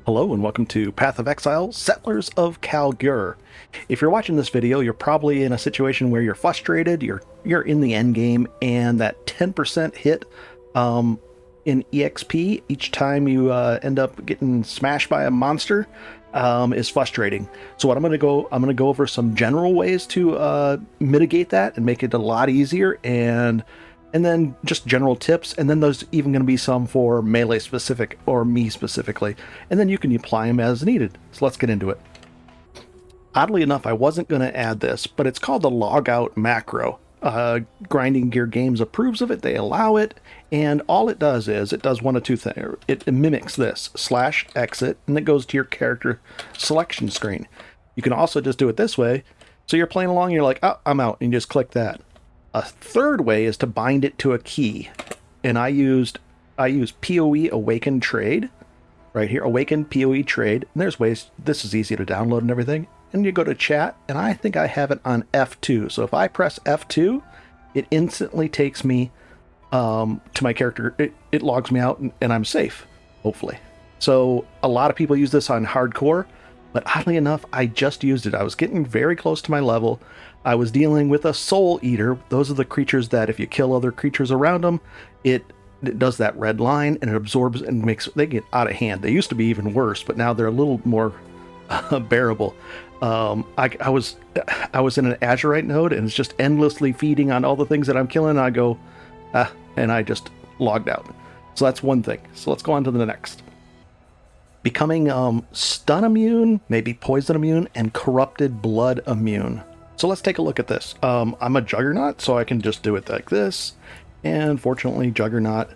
Hello and welcome to Path of Exile, Settlers of Kalguur. If you're watching this video, you're probably in a situation where you're frustrated, you're in the end game, and that 10% hit in EXP each time you end up getting smashed by a monster is frustrating. So what I'm going to go over some general ways to mitigate that and make it a lot easier, and then just general tips, and then there's even going to be some for melee specific, or me specifically, and then you can apply them as needed. So let's get into it. Oddly enough, I wasn't going to add this, but it's called the logout macro. Grinding Gear Games approves of it, they allow it, and all it does is, it does one of two things. It mimics this, /exit, and it goes to your character selection screen. You can also just do it this way, so you're playing along, and you're like, oh, I'm out, and you just click that. A third way is to bind it to a key, and I use PoE Awaken Trade right here, Awaken PoE Trade, and there's ways, this is easy to download and everything, and you go to chat, and I think I have it on F2, so if I press F2, it instantly takes me to my character, it logs me out, and I'm safe, hopefully. So a lot of people use this on hardcore, but oddly enough, I just used it. I was getting very close to my level. I was dealing with a soul eater. Those are the creatures that if you kill other creatures around them, it does that red line and it absorbs and they get out of hand. They used to be even worse, but now they're a little more bearable. I was in an Azurite node, and it's just endlessly feeding on all the things that I'm killing. I go, and I just logged out. So that's one thing. So let's go on to the next. Becoming stun immune, maybe poison immune, and corrupted blood immune. So let's take a look at this. I'm a Juggernaut, so I can just do it like this. And fortunately, Juggernaut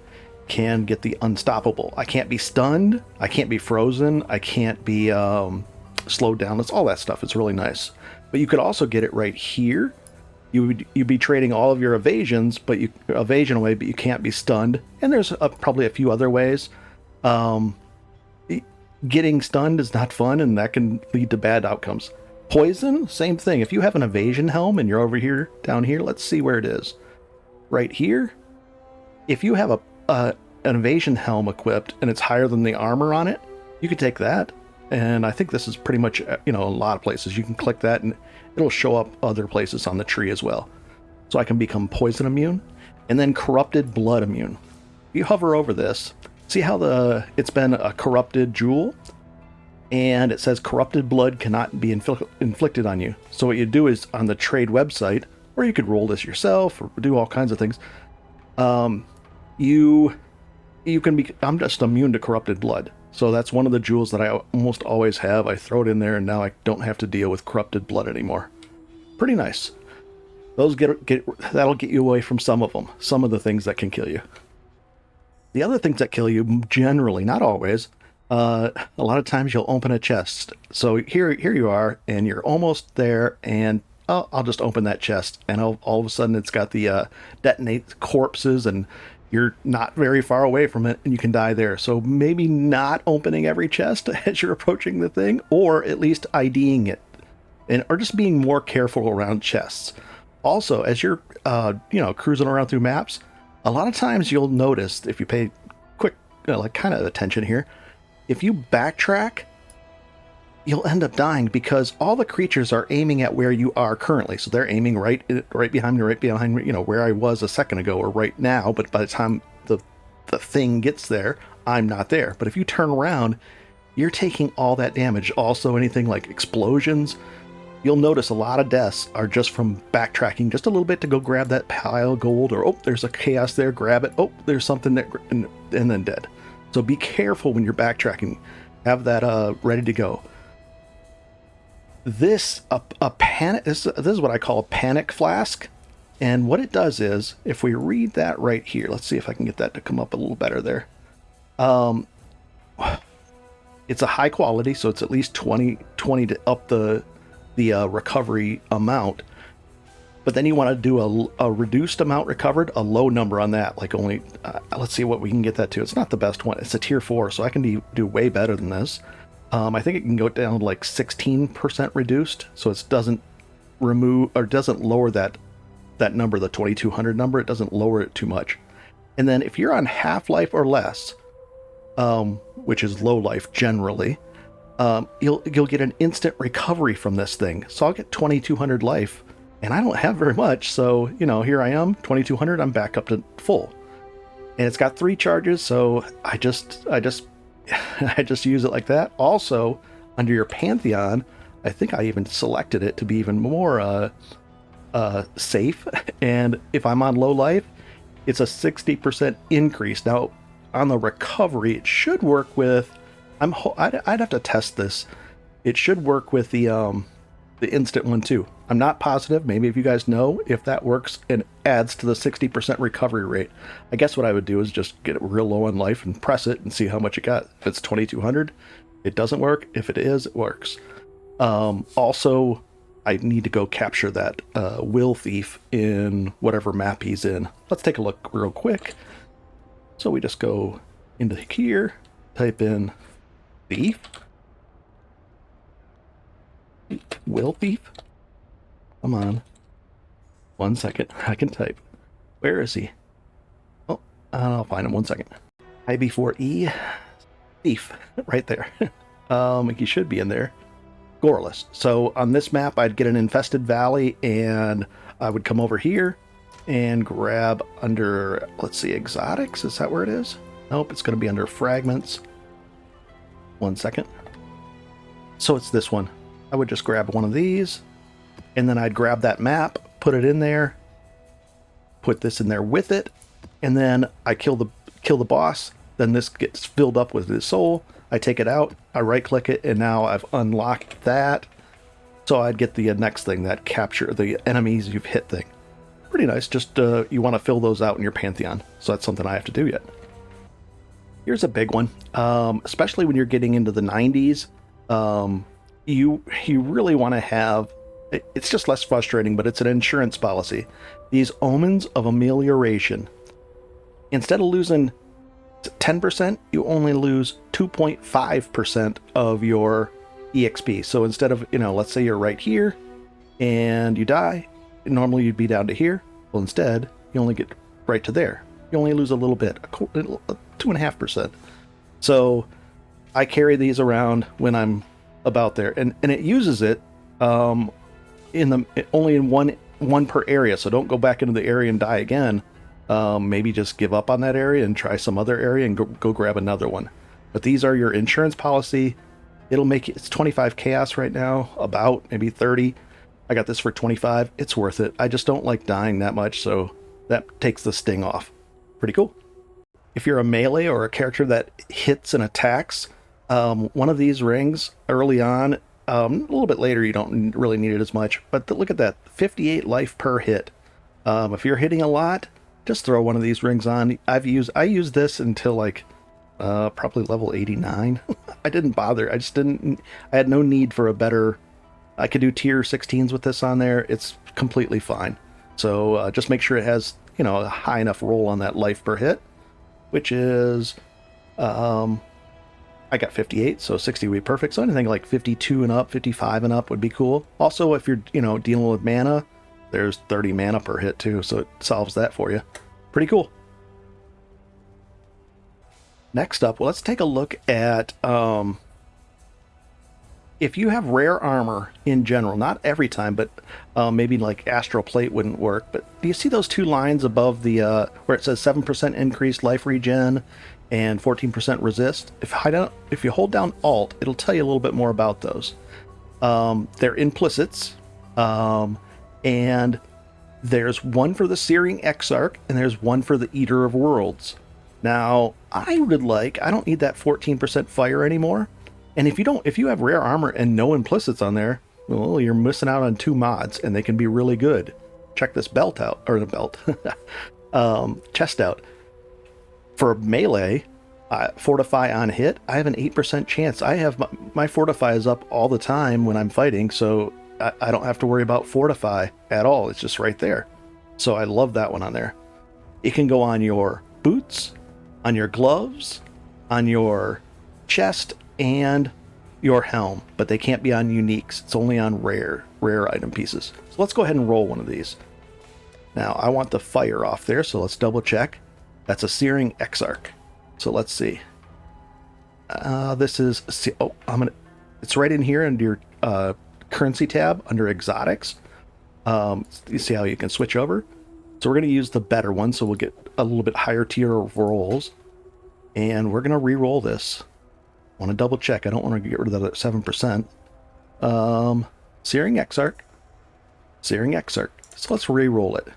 can get the unstoppable. I can't be stunned. I can't be frozen. I can't be slowed down. It's all that stuff. It's really nice. But you could also get it right here. You'd be trading all of your evasions, evasion away, but you can't be stunned. And there's probably a few other ways. Getting stunned is not fun, and that can lead to bad outcomes. Poison, same thing. If you have an evasion helm and you're over here, down here, let's see where it is. Right here. If you have an evasion helm equipped and it's higher than the armor on it, you can take that. And I think this is pretty much, a lot of places. You can click that and it'll show up other places on the tree as well. So I can become poison immune, and then corrupted blood immune. If you hover over this, see how it's been a corrupted jewel, and it says corrupted blood cannot be inflicted on you. So what you do is, on the trade website, or you could roll this yourself or do all kinds of things, you can be, I'm just immune to corrupted blood. So that's one of the jewels that I almost always have. I throw it in there, and now I don't have to deal with corrupted blood anymore. Pretty nice. Those that'll get you away from some of them, some of the things that can kill you. The other things that kill you, generally, not always, a lot of times you'll open a chest. So here you are, and you're almost there, and I'll just open that chest, and all of a sudden it's got the detonate corpses, and you're not very far away from it, and you can die there. So maybe not opening every chest as you're approaching the thing, or at least IDing it, or just being more careful around chests. Also, as you're cruising around through maps, a lot of times you'll notice, if you pay quick kind of attention here, if you backtrack, you'll end up dying because all the creatures are aiming at where you are currently. So they're aiming right behind me, where I was a second ago or right now. But by the time the thing gets there, I'm not there. But if you turn around, you're taking all that damage. Also, anything like explosions, you'll notice a lot of deaths are just from backtracking just a little bit to go grab that pile of gold, or, oh, there's a chaos there, grab it. Oh, there's something there, and then dead. So be careful when you're backtracking. Have that ready to go. This is what I call a panic flask, and what it does is, if we read that right here, let's see if I can get that to come up a little better there. It's a high quality, so it's at least 20 to up the recovery amount, but then you want to do a reduced amount recovered, a low number on that, like only let's see what we can get that to. It's not the best one. It's a tier 4, so I can do way better than this. I think it can go down to like 16% reduced, so it doesn't lower that number, the 2200 number. It doesn't lower it too much. And then if you're on half-life or less, which is low life generally, you'll get an instant recovery from this thing. So I'll get 2200 life, and I don't have very much. So, you know, here I am, 2200, I'm back up to full. And it's got 3 charges, so I just I just use it like that. Also, under your Pantheon, I think I even selected it to be even more safe. And if I'm on low life, it's a 60% increase. Now, on the recovery, it should work with. I'd have to test this. It should work with the instant one too. I'm not positive. Maybe if you guys know if that works and adds to the 60% recovery rate. I guess what I would do is just get it real low on life and press it and see how much it got. If it's 2200, it doesn't work. If it is, it works. Also, I need to go capture that Will Thief in whatever map he's in. Let's take a look real quick. So we just go into here, type in Thief. Will Thief? Come on. 1 second. I can type. Where is he? Oh, I'll find him 1 second. I before E. Thief. Right there. He should be in there. Goreless. So on this map, I'd get an infested valley, and I would come over here and grab under, let's see, exotics. Is that where it is? Nope, it's going to be under fragments. 1 second. So it's this one. I would just grab one of these, and then I'd grab that map, put it in there, put this in there with it, and then I kill the boss. Then this gets filled up with his soul. I take it out, I right click it, and now I've unlocked that. So I'd get the next thing, that capture the enemies you've hit thing. Pretty nice. Just you want to fill those out in your Pantheon. So that's something I have to do yet. Here's a big one, especially when you're getting into the 90s. You really want to have, it's just less frustrating, but it's an insurance policy. These omens of amelioration. Instead of losing 10%, you only lose 2.5% of your EXP. So instead of, let's say you're right here and you die, normally you'd be down to here. Well, instead, you only get right to there. You only lose a little bit, 2.5%. So I carry these around when I'm about there, and it uses it only in one per area. So don't go back into the area and die again. Maybe just give up on that area and try some other area and go grab another one. But these are your insurance policy. It'll make it's 25 chaos right now, about maybe 30. I got this for 25. It's worth it. I just don't like dying that much, so that takes the sting off. Pretty cool. If you're a melee or a character that hits and attacks, one of these rings early on, a little bit later you don't really need it as much, but look at that, 58 life per hit. If you're hitting a lot, just throw one of these rings on. I used this until like probably level 89. I didn't bother. I had no need for a better. I could do tier 16s with this on there. It's completely fine. So just make sure it has a high enough roll on that life per hit, which is I got 58, so 60 would be perfect. So anything like 52 and up, 55 and up would be cool. Also, if you're dealing with mana, there's 30 mana per hit too, so it solves that for you. Pretty cool. Next up, well, let's take a look at if you have rare armor in general, not every time, but maybe like Astral Plate wouldn't work. But do you see those two lines above the where it says 7% increased life regen and 14% resist? If you hold down Alt, it'll tell you a little bit more about those. They're implicits. And there's one for the Searing Exarch, and there's one for the Eater of Worlds. Now, I don't need that 14% fire anymore. And if you have rare armor and no implicits on there, well, you're missing out on 2 mods, and they can be really good. Check this belt out, or the belt, chest out. For melee, Fortify on hit, I have an 8% chance. I have my Fortify is up all the time when I'm fighting, so I don't have to worry about Fortify at all. It's just right there. So I love that one on there. It can go on your boots, on your gloves, on your chest, and your helm. But they can't be on uniques. It's only on rare item pieces. So let's go ahead and roll one of these. Now, I want the fire off there, so let's double check. That's a Searing Exarch. So let's see. This is, oh, it's right in here under your currency tab under exotics. You see how you can switch over? So we're going to use the better one, so we'll get a little bit higher tier of rolls. And we're going to re-roll this. I want to double check. I don't want to get rid of that 7%. Searing Exarch. Searing Exarch. So let's re-roll it.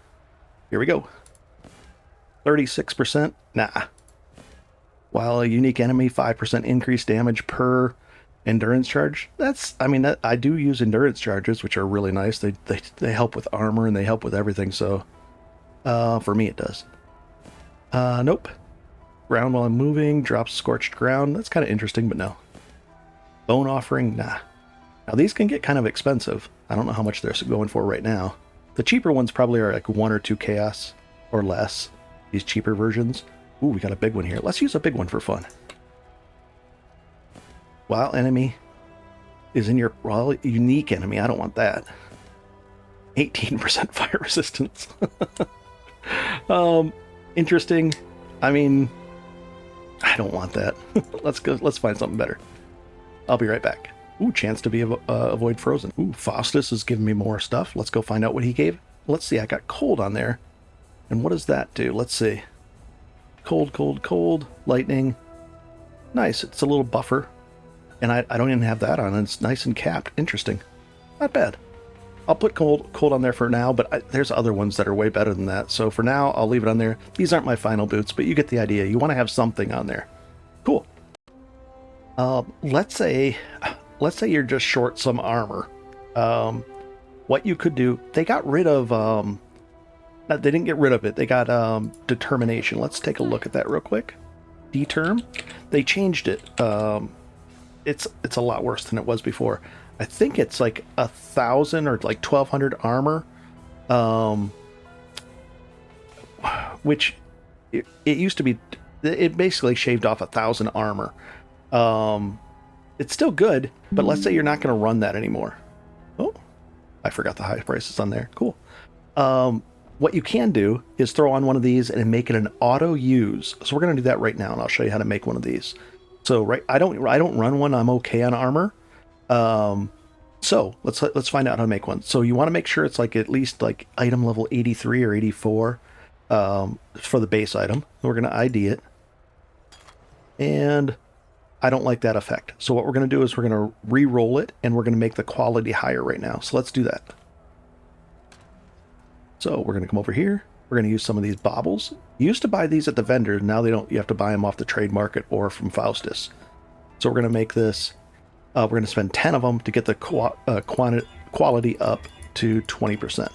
Here we go. 36%. Nah. While a unique enemy, 5% increased damage per endurance charge. That's, I mean, I do use endurance charges, which are really nice. They help with armor and they help with everything. So for me, it does. Nope. Ground while I'm moving, drops scorched ground. That's kind of interesting, but no. Bone offering, nah. Now these can get kind of expensive. I don't know how much they're going for right now. The cheaper ones probably are like 1 or 2 chaos or less. These cheaper versions. Ooh, we got a big one here. Let's use a big one for fun. While enemy is in your, well, unique enemy. I don't want that. 18% fire resistance. Interesting. I mean, I don't want that. Let's go. Let's find something better. I'll be right back. Ooh, chance to be avoid frozen. Ooh, Faustus is giving me more stuff. Let's go find out what he gave. Let's see. I got cold on there. And what does that do? Let's see. Cold, cold, cold. Lightning. Nice. It's a little buffer. And I don't even have that on. It's nice and capped. Interesting. Not bad. I'll put cold on there for now, but there's other ones that are way better than that. So for now, I'll leave it on there. These aren't my final boots, but you get the idea. You want to have something on there. Cool. Let's say you're just short some armor. What you could do, they got rid of, they didn't get rid of it. They got determination. Let's take a look at that real quick. Determ. They changed it. It's a lot worse than it was before. I think it's like 1,000 or like 1,200 armor, which it used to be. It basically shaved off 1,000 armor. It's still good, but let's say you're not going to run that anymore. Oh, I forgot the high prices on there. Cool. What you can do is throw on one of these and make it an auto use. So we're going to do that right now, and I'll show you how to make one of these. So I don't run one. I'm okay on armor. So let's find out how to make one. So you want to make sure it's like at least like item level 83 or 84 for the base item. We're going to ID it. And I don't like that effect. So what we're going to do is we're going to re-roll it and we're going to make the quality higher right now. So let's do that. So we're going to come over here. We're going to use some of these baubles. You used to buy these at the vendor. Now they don't. You have to buy them off the trade market or from Faustus. So we're going to make this. We're going to spend 10 of them to get the quality up to 20%.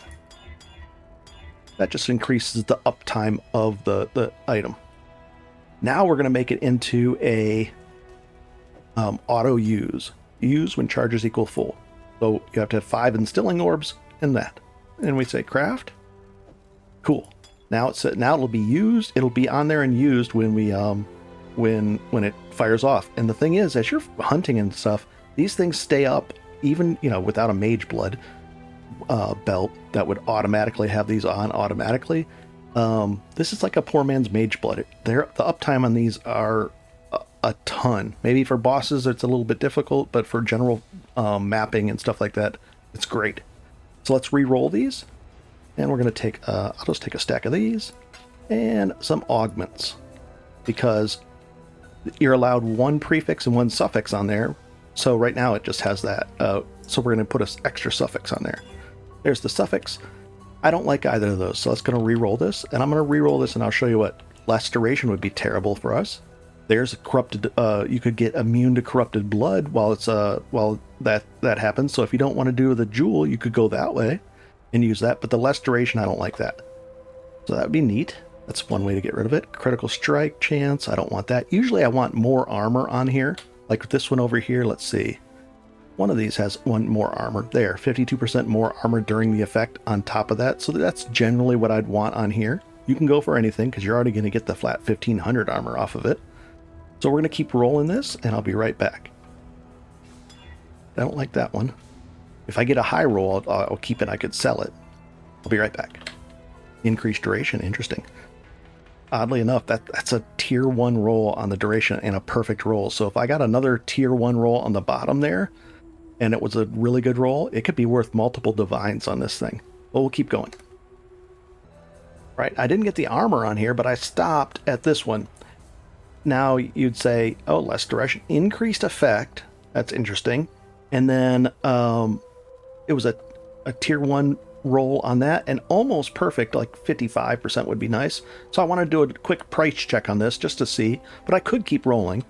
That just increases the uptime of the item. Now we're going to make it into a auto use. Use when charges equal full. So you have to have 5 instilling orbs and that. And we say craft. Cool. Now it'll be used. It'll be on there and used when we when it fires off. And the thing is, as you're hunting and stuff, these things stay up even, without a mage blood belt that would automatically have these on automatically. This is like a poor man's mage blood. The uptime on these are a ton. Maybe for bosses it's a little bit difficult, but for general mapping and stuff like that, it's great. So let's re-roll these. And we're going to take, I'll just take a stack of these and some augments, because you're allowed 1 prefix and 1 suffix on there. So right now it just has that. So we're going to put an extra suffix on there. There's the suffix. I don't like either of those. So let's going to re-roll this, and I'm going to re-roll this and I'll show you what. Less duration would be terrible for us. There's a corrupted, you could get immune to corrupted blood while it's, while that happens. So if you don't want to do the jewel, you could go that way and use that, but the less duration, I don't like that. So that would be neat. That's one way to get rid of it. Critical strike chance, I don't want that. Usually I want more armor on here, like this one over here. Let's see. One of these has 1 more armor. There, 52% more armor during the effect on top of that. So that's generally what I'd want on here. You can go for anything because you're already going to get the flat 1500 armor off of it. So we're going to keep rolling this, and I'll be right back. I don't like that one. If I get a high roll, I'll keep it. I could sell it. I'll be right back. Increased duration. Interesting. Oddly enough, that's a tier 1 roll on the duration and a perfect roll. So if I got another tier 1 roll on the bottom there, and it was a really good roll, it could be worth multiple divines on this thing. But we'll keep going. Right, I didn't get the armor on here, but I stopped at this one. Now you'd say, oh, less duration, increased effect. That's interesting. And then it was a tier 1 roll on that, and almost perfect, like 55% would be nice. So I want to do a quick price check on this just to see, but I could keep rolling.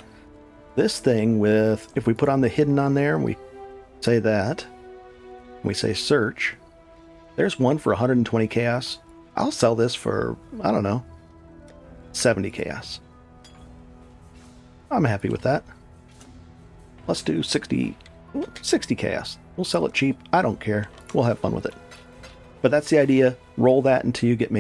This thing with, if we put on the hidden on there, and we say that, and we say search, there's one for 120 chaos. I'll sell this for, I don't know, 70 chaos. I'm happy with that. Let's do 60 chaos. We'll sell it cheap. I don't care. We'll have fun with it. But that's the idea. Roll that until you get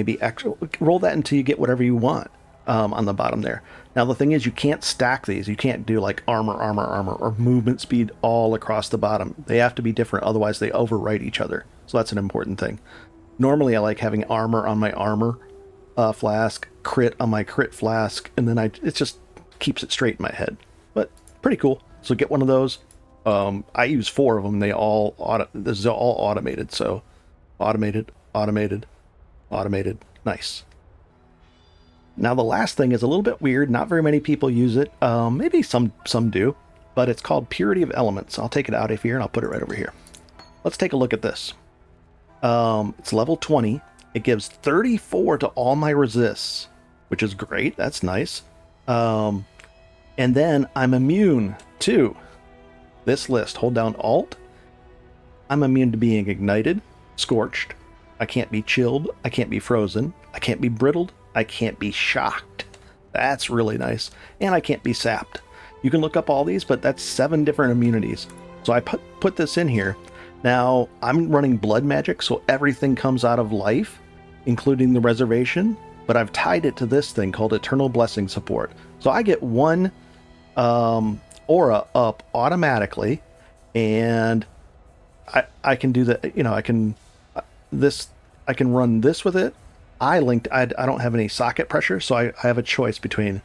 roll that until you get whatever you want on the bottom there. Now the thing is, you can't stack these. You can't do like armor, or movement speed all across the bottom. They have to be different, otherwise they overwrite each other. So that's an important thing. Normally I like having armor on my armor flask, crit on my crit flask, and then it just keeps it straight in my head. But pretty cool. So get one of those. I use 4 of them. This is all automated. So automated. Nice. Now the last thing is a little bit weird. Not very many people use it. Maybe some do, but it's called Purity of Elements. I'll take it out of here and I'll put it right over here. Let's take a look at this. It's level 20. It gives 34 to all my resists, which is great. That's nice. And then I'm immune to this list. Hold down Alt. I'm immune to being ignited, scorched. I can't be chilled. I can't be frozen. I can't be brittled. I can't be shocked. That's really nice. And I can't be sapped. You can look up all these, but that's 7 different immunities. So I put this in here. Now, I'm running blood magic, so everything comes out of life, including the reservation, but I've tied it to this thing called Eternal Blessing Support. So I get 1 aura up automatically, and I can do that, I can run this with it. I don't have any socket pressure, so I have a choice between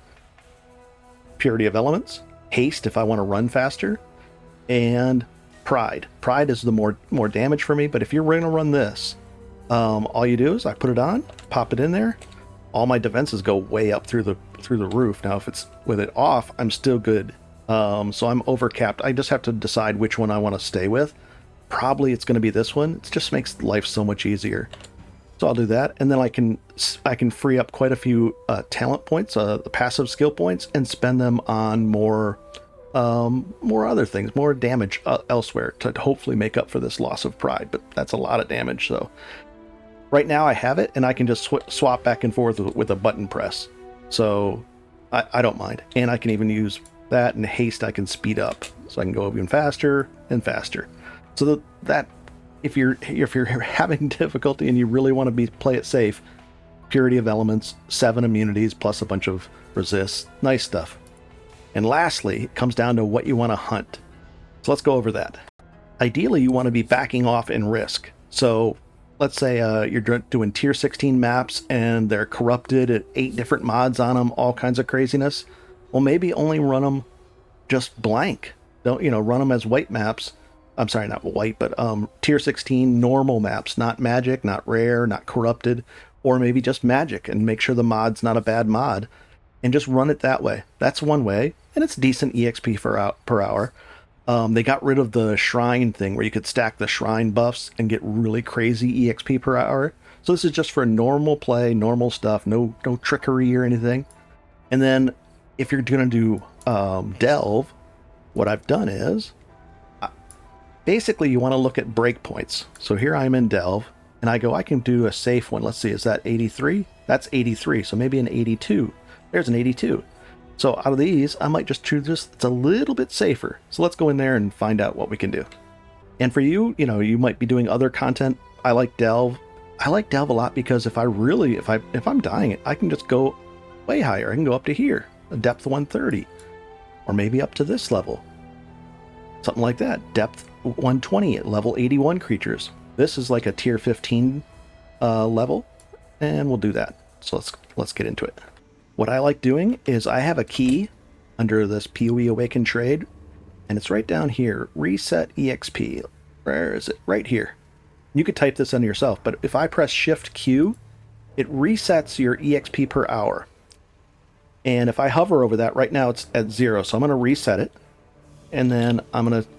Purity of Elements, Haste if I want to run faster, and Pride. Pride is the more damage for me, but if you're going to run this, all you do is I put it on, pop it in there. All my defenses go way up through the roof. Now, if it's with it off, I'm still good. So I'm overcapped. I just have to decide which one I want to stay with. Probably it's going to be this one. It just makes life so much easier. So I'll do that, and then I can free up quite a few talent points, the passive skill points, and spend them on more other things, more damage elsewhere to hopefully make up for this loss of pride. But that's a lot of damage. So right now I have it, and I can just swap back and forth with a button press. So I don't mind, and I can even use that, and haste I can speed up, so I can go even faster and faster. So that if you're having difficulty and you really want to play it safe, Purity of Elements, 7 immunities plus a bunch of resists, nice stuff. And lastly, it comes down to what you want to hunt. So let's go over that. Ideally, you want to be backing off in risk. So let's say you're doing tier 16 maps and they're corrupted at 8 different mods on them, all kinds of craziness. Well, maybe only run them just blank. Don't, run them as white maps. I'm sorry, not white, but tier 16 normal maps, not magic, not rare, not corrupted, or maybe just magic, and make sure the mod's not a bad mod, and just run it that way. That's one way, and it's decent EXP per hour. They got rid of the shrine thing where you could stack the shrine buffs and get really crazy EXP per hour. So this is just for normal play, normal stuff, no trickery or anything. And then if you're going to do delve, what I've done is, basically you want to look at breakpoints. So here I'm in delve, and I can do a safe one. Let's see, is that 83? That's 83, so maybe an 82. There's an 82. So out of these, I might just choose this. It's a little bit safer. So let's go in there and find out what we can do. And for you, you might be doing other content. I like delve. I like delve a lot because if I'm dying, I can just go way higher. I can go up to here, a depth 130, or maybe up to this level. Something like that. Depth 120 at level 81 creatures. This is like a tier 15 level, and we'll do that. So let's get into it. What I like doing is I have a key under this PoE Awaken trade, and it's right down here. Reset EXP. Where is it? Right here. You could type this in yourself, but if I press Shift Q, it resets your EXP per hour. And if I hover over that, right now it's at 0, so I'm going to reset it, and then I'm going to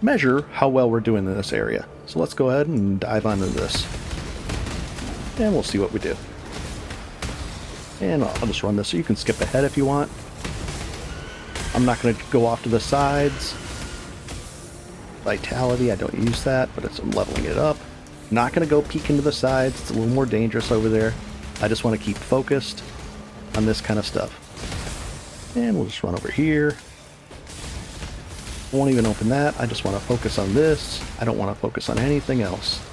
measure how well we're doing in this area. So let's go ahead and dive onto this, and we'll see what we do. And I'll just run this, so you can skip ahead if you want. I'm not going to go off to the sides. Vitality, I don't use that, but I'm leveling it up. Not going to go peek into the sides. It's a little more dangerous over there. I just want to keep focused on this kind of stuff. And we'll just run over here. Won't even open that. I just want to focus on this. I don't want to focus on anything else.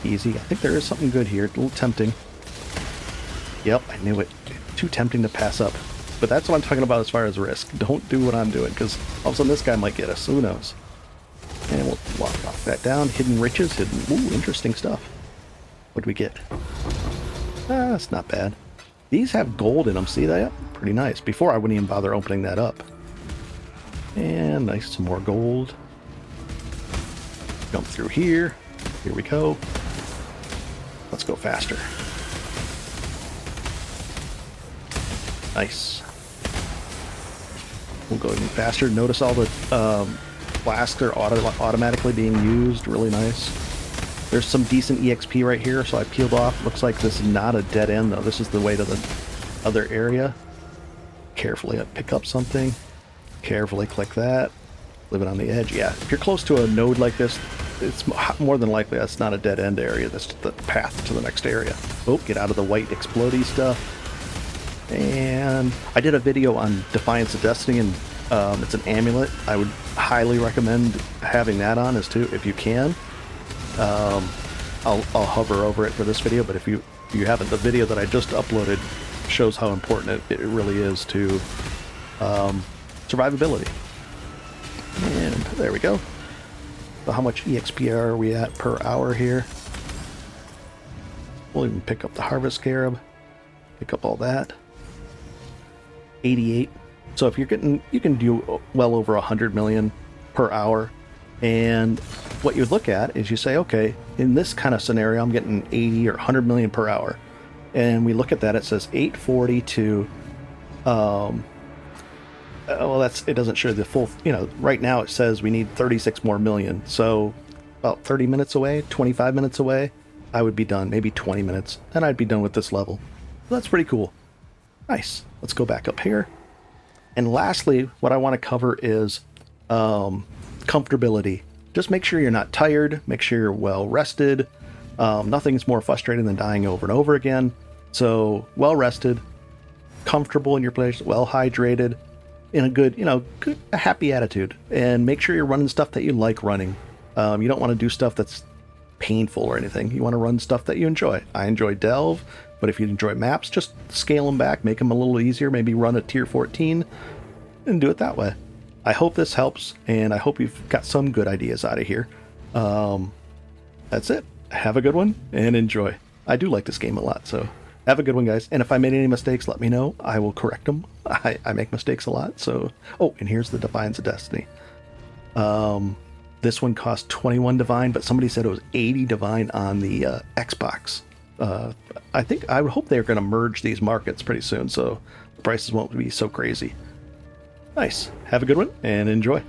Easy. I think there is something good here. A little tempting. Yep, I knew it. Too tempting to pass up. But that's what I'm talking about as far as risk. Don't do what I'm doing, because all of a sudden this guy might get us. Who knows? And we'll lock that down. Hidden riches. Hidden... Ooh, interesting stuff. What do we get? That's not bad. These have gold in them. See that? Pretty nice. Before, I wouldn't even bother opening that up. And nice, some more gold. Jump through here. Here we go. Let's go faster. Nice. We'll go even faster. Notice all the flasks are automatically being used. Really nice. There's some decent EXP right here, so I peeled off. Looks like this is not a dead end, though. This is the way to the other area. Carefully pick up something. Carefully click that. Leave it on the edge. Yeah, if you're close to a node like this, it's more than likely that's not a dead end area. That's the path to the next area. Oh, get out of the white explodey stuff. And I did a video on Defiance of Destiny, and it's an amulet. I would highly recommend having that on as too, if you can. I'll hover over it for this video, but if you haven't, the video that I just uploaded shows how important it really is to survivability. And there we go. So how much EXP are we at per hour here? We'll even pick up the Harvest Scarab. Pick up all that. 88. So if you're getting, you can do well over 100 million per hour. And what you would look at is you say, okay, in this kind of scenario, I'm getting 80 or 100 million per hour. And we look at that, it says 840 to, well, it doesn't show the full, right now it says we need 36 more million. So about 30 minutes away, 25 minutes away, I would be done, maybe 20 minutes, and I'd be done with this level. So that's pretty cool. Nice. Let's go back up here. And lastly, what I want to cover is comfortability. Just make sure you're not tired. Make sure you're well rested. Nothing's more frustrating than dying over and over again. So well rested, comfortable in your place, well hydrated, in a good, a happy attitude. And make sure you're running stuff that you like running. You don't want to do stuff that's painful or anything. You want to run stuff that you enjoy. I enjoy Delve, but if you enjoy maps, just scale them back, make them a little easier, maybe run a tier 14 and do it that way. I hope this helps, and I hope you've got some good ideas out of here. That's it. Have a good one and enjoy. I do like this game a lot, so have a good one, guys. And if I made any mistakes, let me know. I will correct them. I make mistakes a lot, so... Oh, and here's the Defiance of Destiny. This one cost 21 Divine, but somebody said it was 80 Divine on the Xbox. I would hope they're going to merge these markets pretty soon, so the prices won't be so crazy. Nice. Have a good one, and enjoy.